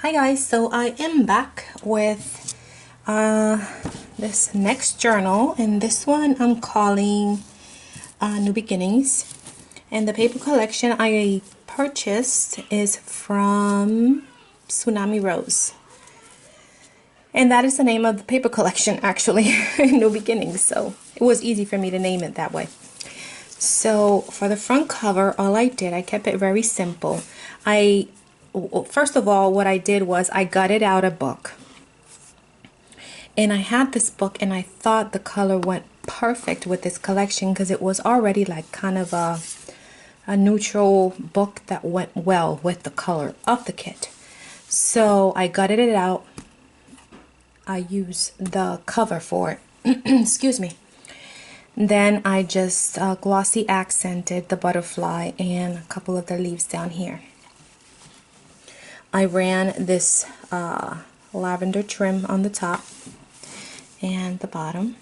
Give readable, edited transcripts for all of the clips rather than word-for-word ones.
Hi guys, so I am back with this next journal, and this one I'm calling New Beginnings, and the paper collection I purchased is from Tsunami Rose, and that is the name of the paper collection actually. New Beginnings, so it was easy for me to name it that way. So for the front cover, all I kept it very simple. First of all, what I did was I gutted out a book. And I had this book and I thought the color went perfect with this collection because it was already like kind of a neutral book that went well with the color of the kit. So I gutted it out. I used the cover for it. Excuse me. Then I just glossy accented the butterfly and a couple of the leaves down here. I ran this lavender trim on the top and the bottom.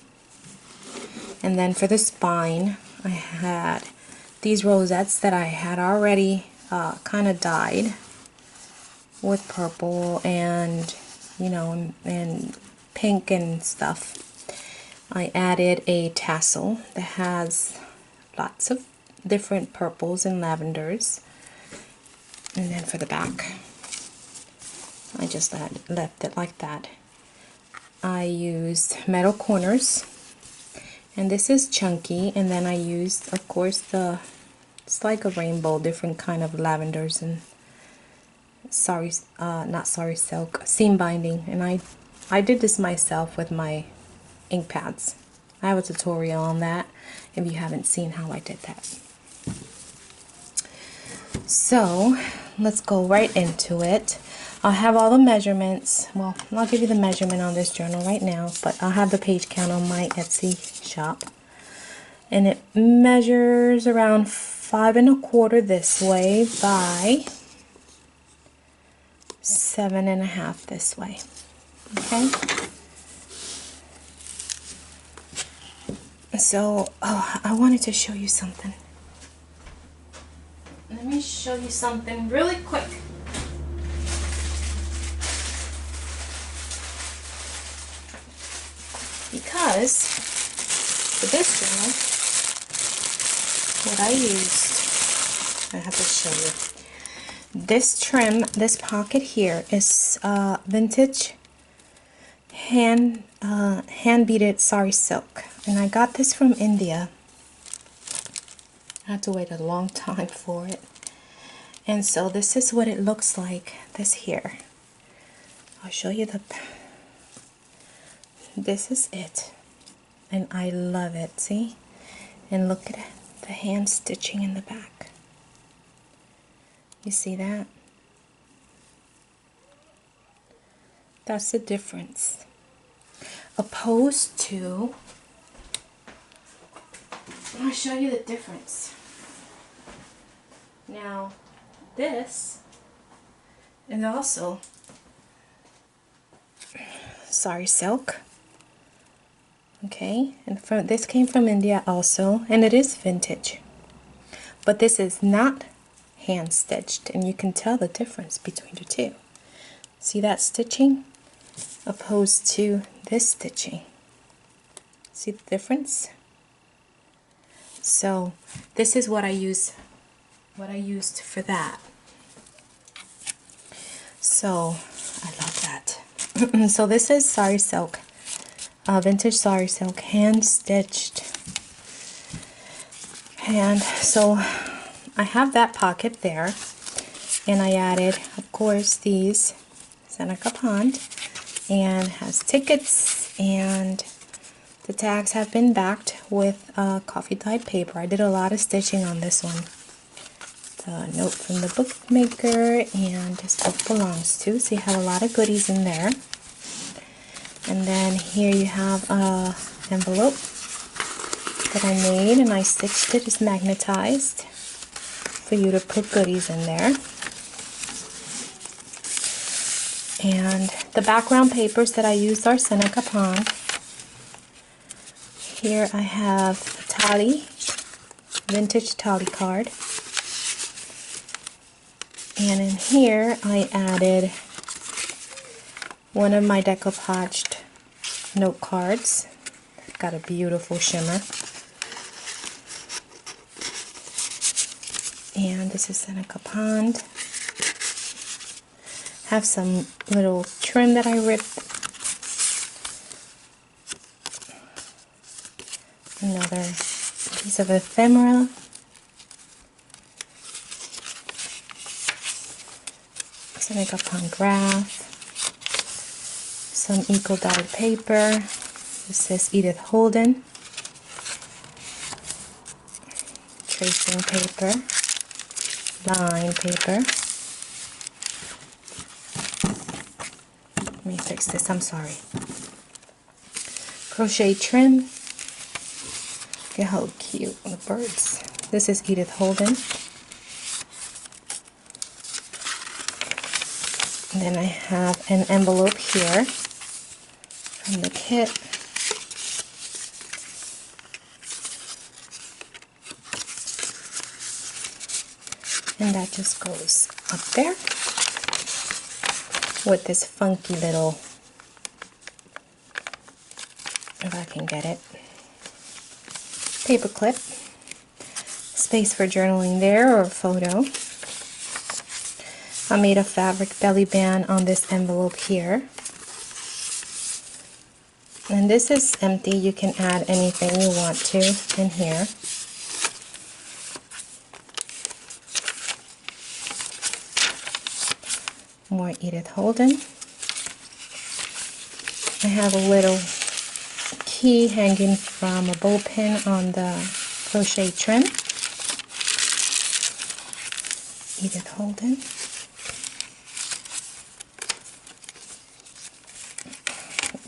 And then for the spine, I had these rosettes that I had already kind of dyed with purple and, you know, and pink and stuff. I added a tassel that has lots of different purples and lavenders. And then for the back, I just left it like that. I used metal corners, and this is chunky, and then I used, of course, it's like a rainbow, different kind of lavenders and not sari silk, seam binding, and I did this myself with my ink pads. I have a tutorial on that if you haven't seen how I did that. So let's go right into it. I'll have all the measurements. Well, I'll give you the measurement on this journal right now, but I'll have the page count on my Etsy shop. And it measures around 5 1/4 this way by 7 1/2 this way. Okay. So, I wanted to show you something. Let me show you something really quick. Because for this journal, what I used, I have to show you. This trim, this pocket here is vintage hand beaded sari silk, and I got this from India. I had to wait a long time for it, and so this is what it looks like. This here, I'll show you this is it, and I love it. See, and look at the hand stitching in the back. You see that? That's the difference. Opposed to, I'll show you the difference. Now, this is also sari silk. Okay, and this came from India also, and it is vintage. But this is not hand stitched, and you can tell the difference between the two. See that stitching opposed to this stitching. See the difference? So this is what I used for that. So I love that. So this is sari silk, vintage sari silk, hand stitched. And so I have that pocket there, and I added, of course, these Seneca Pond, and has tickets, and the tags have been backed with coffee dyed paper. I did a lot of stitching on this one. The note from the bookmaker, and this book belongs to, so you have a lot of goodies in there. And then here you have an envelope that I made, and I stitched it. It's magnetized for you to put goodies in there. And the background papers that I used are Seneca Pond. Here I have Tally, vintage Tally card. And in here I added one of my decoupaged note cards. Got a beautiful shimmer. And this is Seneca Pond. Have some little trim that I ripped. Another piece of ephemera. Seneca Pond graph. Some eco dyed paper. This is Edith Holden. Tracing paper. Line paper. Let me fix this, I'm sorry. Crochet trim. Look at how cute the birds. This is Edith Holden. And then I have an envelope here from the kit. And that just goes up there with this funky little, if I can get it, paper clip. Space for journaling there, or a photo. I made a fabric belly band on this envelope here. And this is empty. You can add anything you want to in here. More Edith Holden. I have a little key hanging from a bow pin on the crochet trim. Edith Holden.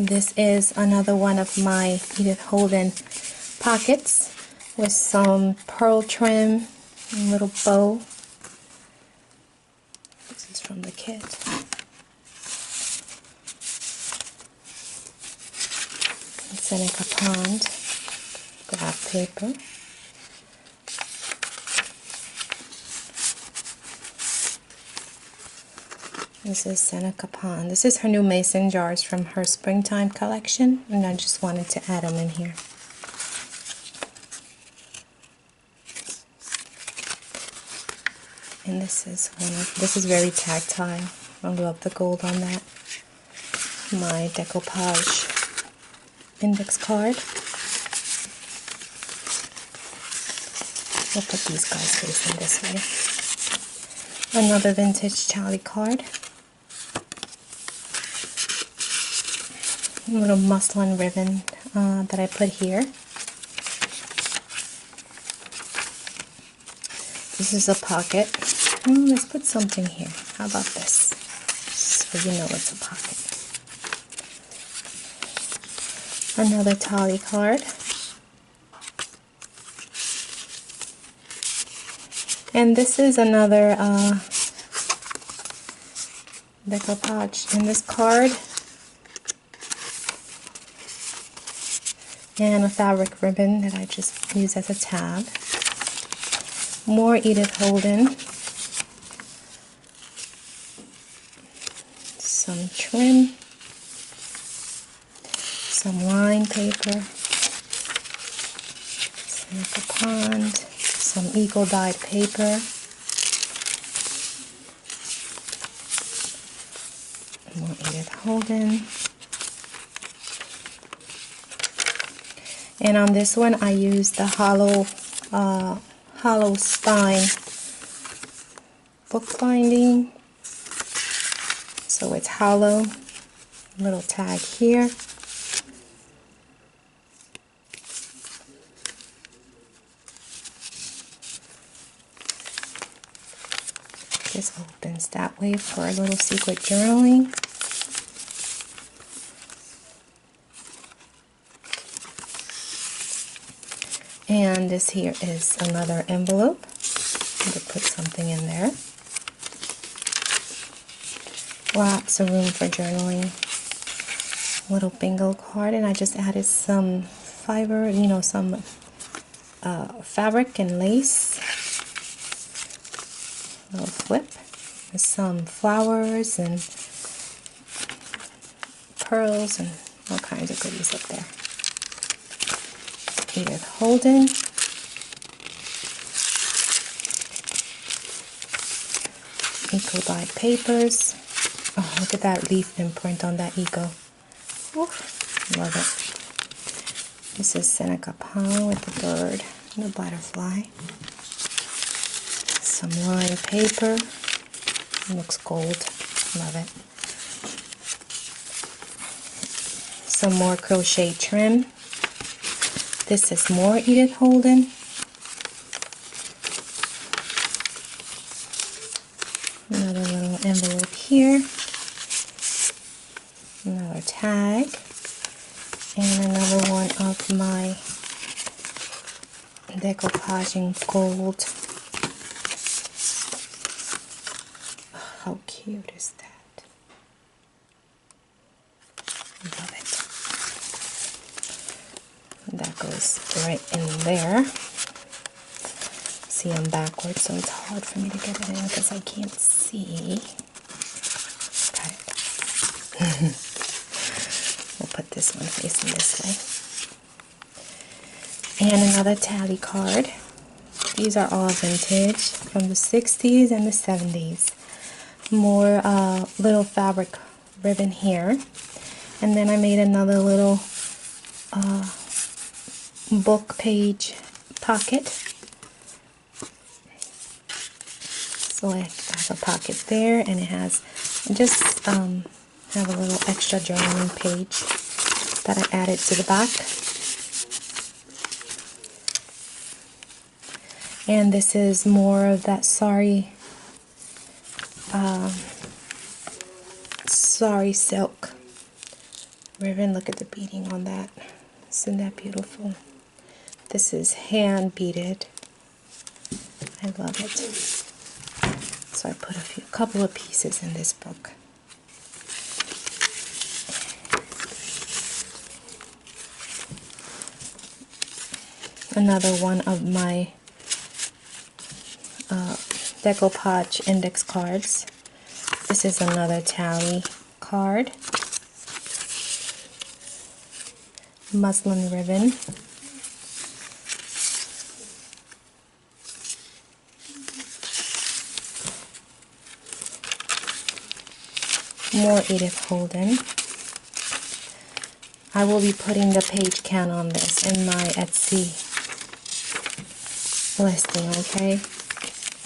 This is another one of my Edith Holden pockets with some pearl trim and little bow. This is from the kit. Seneca Pond graph paper. This is Seneca Pond. This is her new mason jars from her springtime collection, and I just wanted to add them in here. And this is very tactile. I love the gold on that. My decoupage index card. We'll put these guys facing this way. Another vintage tally card. A little muslin ribbon that I put here. This is a pocket. Let's put something here. How about this? So you know it's a pocket. Another tally card. And this is another decoupage in this card. And a fabric ribbon that I just use as a tab. More Edith Holden. Some trim. Some line paper. Seneca Pond. Some eco dyed paper. More Edith Holden. And on this one, I used the hollow spine book binding. So it's hollow. Little tag here. This opens that way for a little secret journaling. And this here is another envelope. I'm going to put something in there. Lots of room for journaling. Little bingo card, and I just added some fiber, some fabric and lace. Little flip with some flowers and pearls and all kinds of goodies up there. Edith Holden. Eco dyed papers. Oh, look at that leaf imprint on that Eco. Oof, love it. This is Seneca Pine with the bird and the butterfly. Some lined paper. It looks gold. Love it. Some more crochet trim. This is more Edith Holden. Another little envelope here. Another tag. And another one of my decoupage in gold. Oh, how cute is that? Love it. That goes right in there. See, I'm backwards, so it's hard for me to get it in because I can't see. Got it. We'll put this one facing this way. And another tally card. These are all vintage from the 60s and the 70s. More little fabric ribbon here. And then I made another little book page pocket. So I have a pocket there, and it has just have a little extra journaling page that I added to the back. And this is more of that sari silk ribbon. Look at the beading on that. Isn't that beautiful? This is hand beaded. I love it. So I put a couple of pieces in this book. Another one of my decoupage index cards. This is another tally card. Muslin ribbon. More Edith Holden. I will be putting the page count on this in my Etsy listing, okay?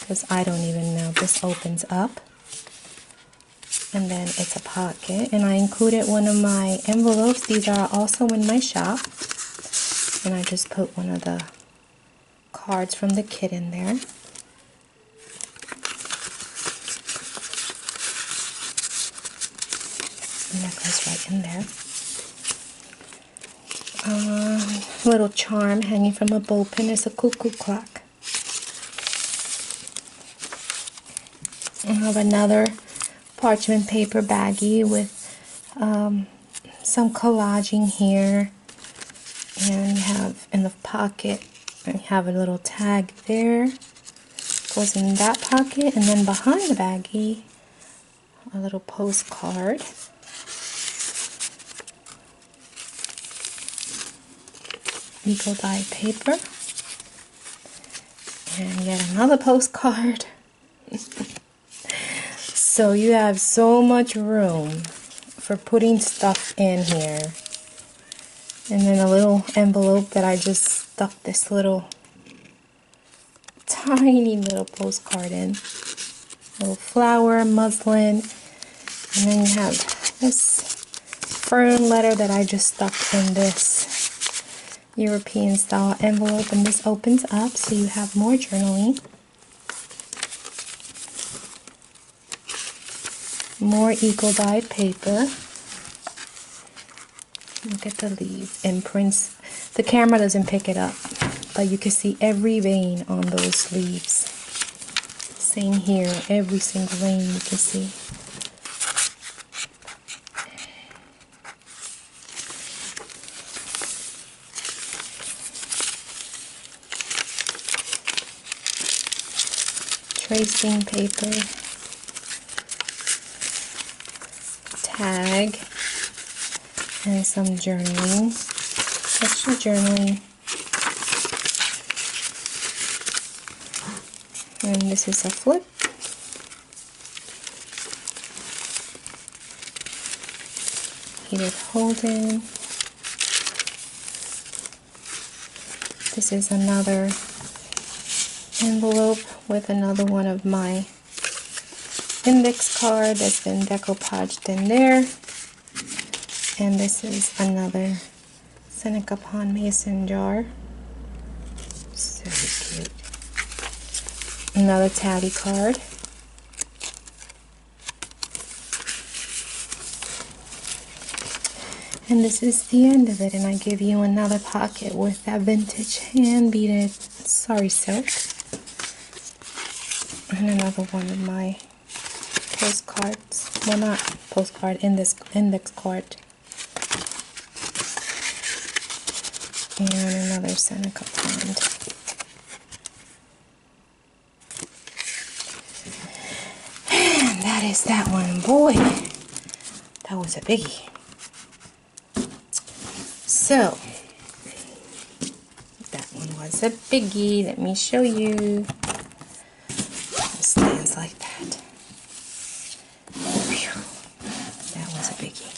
Because I don't even know. This opens up. And then it's a pocket. And I included one of my envelopes. These are also in my shop. And I just put one of the cards from the kit in there. And that goes right in there. Little charm hanging from a bow pin is a cuckoo clock. I have another parchment paper baggie with some collaging here. And you have in the pocket, you have a little tag there. Goes in that pocket. And then behind the baggie, a little postcard. Eco dye paper, and yet another postcard. So you have so much room for putting stuff in here. And then a little envelope that I just stuck this little tiny little postcard in. Little flower, muslin, and then you have this fern letter that I just stuck in this European style envelope, and this opens up so you have more journaling. More eco dyed paper. Look at the leaf imprints. The camera doesn't pick it up, but you can see every vein on those leaves. Same here, every single vein you can see. Tracing paper, tag, and some journaling, extra journaling. And this is a flip. Edith Holden. This is another envelope with another one of my index card that's been decoupaged in there. And this is another Seneca Pond Mason jar. So cute. Another tally card. And this is the end of it, and I give you another pocket with that vintage hand beaded sari silk. And another one of my postcards. Well, not postcard, index card. And another Seneca Pond. And that is that one. Boy, that was a biggie. So, that one was a biggie. Let me show you. It stands like that. Whew. That was a biggie.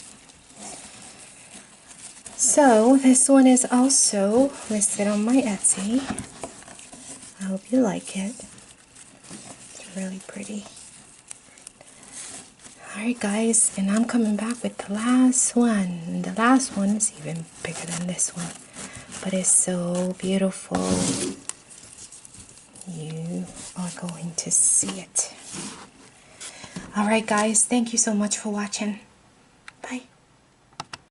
So, this one is also listed on my Etsy. I hope you like it. It's really pretty. Alright guys, and I'm coming back with the last one. And the last one is even bigger than this one. But it's so beautiful. You are going to see it. Alright guys, thank you so much for watching. Bye.